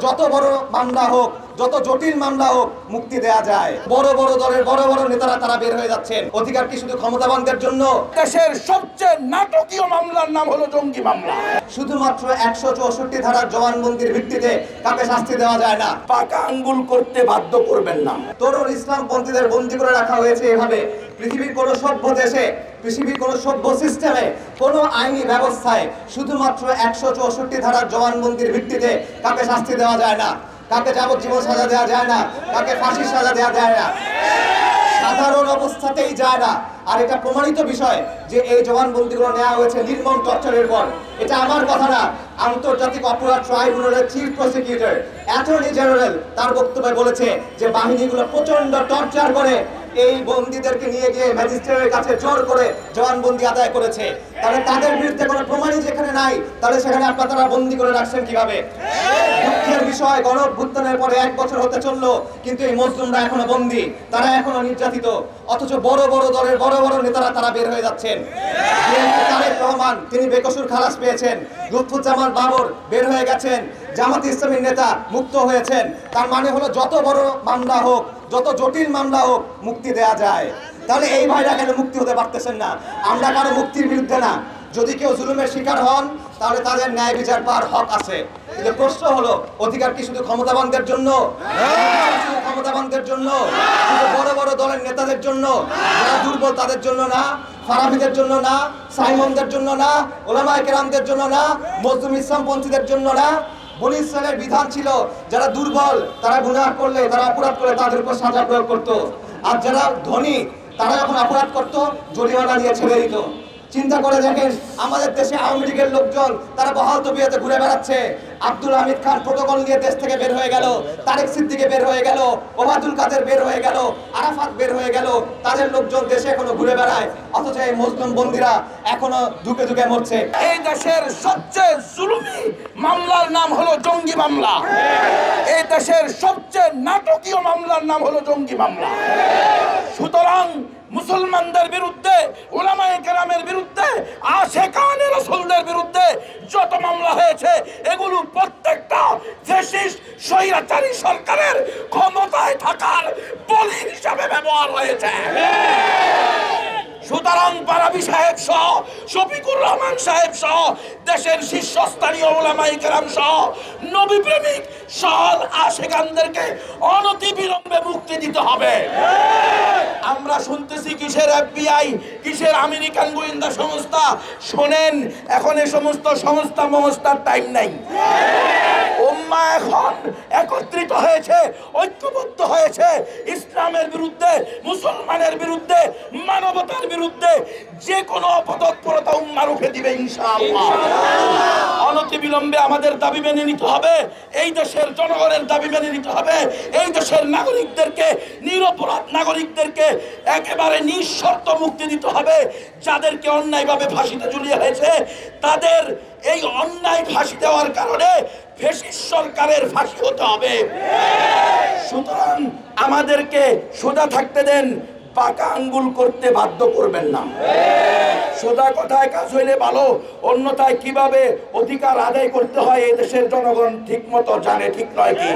যত বড় মামলা হোক, যত জটিল মামলা হোক, মুক্তি দেয়া যায়। বড় বড় দলের বড় বড় নেতারা তারা বের হয়ে যাচ্ছেন। অধিকার কি শুধু ক্ষমতাবানদের জন্য? দেশের সবচেয়ে নাটকীয় মামলার নাম হলো জঙ্গি মামলা। শুধুমাত্র 164 ধারার জবানবন্দির ভিত্তিতে কাকে শাস্তি দেওয়া যায় না। পাকা আঙ্গুল করতে বাধ্য করবেন না। তরুণ ইসলামপন্থীদের বন্দী করে রাখা হয়েছে এভাবে। পৃথিবীর কোন সভ্য দেশে, পৃথিবীর কোন সভ্য সিস্টেমে, কোন আইনি ব্যবস্থায় শুধুমাত্র 164 ধারার জবানবন্দির ভিত্তিতে কাকে শাস্তি দেওয়া যায় না, কাকে যাবজ্জীবন সাজা দেওয়া যায় না, কাকে ফাঁসির সাজা দেওয়া যায় না, সাধারণ অবস্থাতেই যায় না। আর এটা প্রমাণিত বিষয় যে এই জবানবন্দিগুলো নেওয়া হয়েছে নির্মম টর্চারের পর। এটা আমার কথা না, আন্তর্জাতিক অপরাধ ট্রাইব্যুনালের চিফ প্রসিকিউটর অ্যাটর্নি জেনারেল তার বক্তব্যে বলেছে যে বাহিনীগুলো প্রচন্ড টর্চার করে এই বন্দীদেরকে নিয়ে গিয়ে ম্যাজিস্ট্রেটের কাছে জোর করে জবানবন্দি আদায় করেছে। তাহলে তাদের বিরুদ্ধে কোনো প্রমাণই যেখানে নাই, তাহলে সেখানে আপনারা বন্দী করে রাখছেন কিভাবে? দুঃখের বিষয়, গণঅভ্যুত্থানের পরে 1 বছর হতে চললো, কিন্তু এই মজলুমরা এখনো বন্দী, তারা এখনো নির্যাতিত। অথচ বড় বড় দলের বড় বড় নেতারা তারা বের হয়ে যাচ্ছেন। তারেক রহমান তিনি বেকসুর খালাস পেয়েছেন, লুৎফুজ্জামান বাবর বের হয়ে গেছেন, জামাত ইসলামীর নেতা মুক্ত হয়েছেন। তার মানে হলো যত বড় মামলা হোক, যত জটিল মামলা হোক, মুক্তি দেয়া যায়। তাহলে এই ভাইরা কেন মুক্তি হতে পারতেছেন না? আমরা কারো মুক্তির বিরুদ্ধে না। যদি কেউ জুলুমের শিকার হন তাহলে তাদের ন্যায় বিচার পাওয়ার হক আছে। কিন্তু প্রশ্ন হলো, অধিকার কি শুধু ক্ষমতাবানদের জন্য? ক্ষমতাবানদের জন্য, শুধু বড় বড় দলের নেতাদের জন্য? যারা দুর্বল তাদের জন্য না, ফারাবিদের জন্য না, সাইমনদের জন্য না, ওলামায়ে কেরামদের জন্য না, মজলুম ইসলামপন্থীদের জন্য না। বনী ইসরাইলের বিধান ছিল যারা দুর্বল, তারা গুনাহ করলে, তারা অপরাধ করলে তাদের উপর সাজা প্রয়োগ করতো। আর যারা ধনী তারা যখন অপরাধ করতো জরিমানা দিয়ে ছেড়ে দিত। চিন্তা করে দেখেন, আমাদের দেশে আওয়ামী লীগের লোকজন তারা বহাল তবিয়তে ঘুরে বেড়াচ্ছে। আব্দুল হামিদ খান প্রটোকল নিয়ে দেশ থেকে বের হয়ে গেল, তারেক সিদ্দিকে বের হয়ে গেল, ওবায়দুল কাদের বের হয়ে গেল, আরাফাত বের হয়ে গেল। তাদের লোকজন দেশে এখনো ঘুরে বেড়ায়, অথচ এই মুসলিম বন্দীরা এখনো ধুকে ধুকে মরছে। এই দেশের সবচেয়ে জুলুমি মামলার নাম হলো জঙ্গি মামলা। এই দেশের সবচেয়ে নাটকীয় মামলার নাম হলো জঙ্গি মামলা। সুতরাং মুসলমানদের বিরুদ্ধে, উলামায়ে কেরামের বিরুদ্ধে, আশিকানে রাসূলদের বিরুদ্ধে যত মামলা হয়েছে এগুলো প্রত্যেকটা ফ্যাসিস্ট স্বৈরাচারী সরকারের ক্ষমতায় থাকার বলি হিসাবে ব্যবহার হয়েছে। সুতরাং পারাবী সাহেব সহ, শফিকুর রহমান সাহেব সহ, দেশের শীর্ষস্থানীয় উলামায়ে কেরাম সহ নবী প্রেমিক সব আশিকানদেরকে অনতিবিলম্বে মুক্তি দিতে হবে। আমরা শুনতেছি কিসের FBI, কিসের আমেরিকান গোয়েন্দা সংস্থা। শোনেন, এখন এই সমস্ত সংস্থার টাইম নাই। উম্মাহ এখন একত্রিত হয়েছে, ঐক্যবদ্ধ হয়েছে ইসলামের বিরুদ্ধে, মুসলমানের বিরুদ্ধে, মানবতার বিরুদ্ধে যে কোনো অপতৎপরতা উম্মাহ রুখে দিবে ইনশাআল্লাহ। অনতিবিলম্বে আমাদের দাবি মেনে নিতে হবে, এই দেশের জনগণের দাবি মেনে নিতে হবে। এই দেশের নাগরিকদেরকে, নিরপরাধ নাগরিকদেরকে একেবারে নিঃশর্ত মুক্তি দিতে হবে। যাদেরকে অন্যায়ভাবে ফাঁসিতে ঝুলিয়ে হয়েছে তাদের এই অন্যায় ফাঁসি দেওয়ার কারণে ফ্যাসিস্ট সরকারের ফাঁসি হতে হবে। সুতরাং আমাদেরকে সোজা থাকতে দেন, পাকা আঙ্গুল করতে বাধ্য করবেন না। সোজা কথায় কাজ হইলে ভালো, অন্যথায় কিভাবে অধিকার আদায় করতে হয় এই দেশের জনগণ ঠিক মতো জানে, ঠিক নয় কি?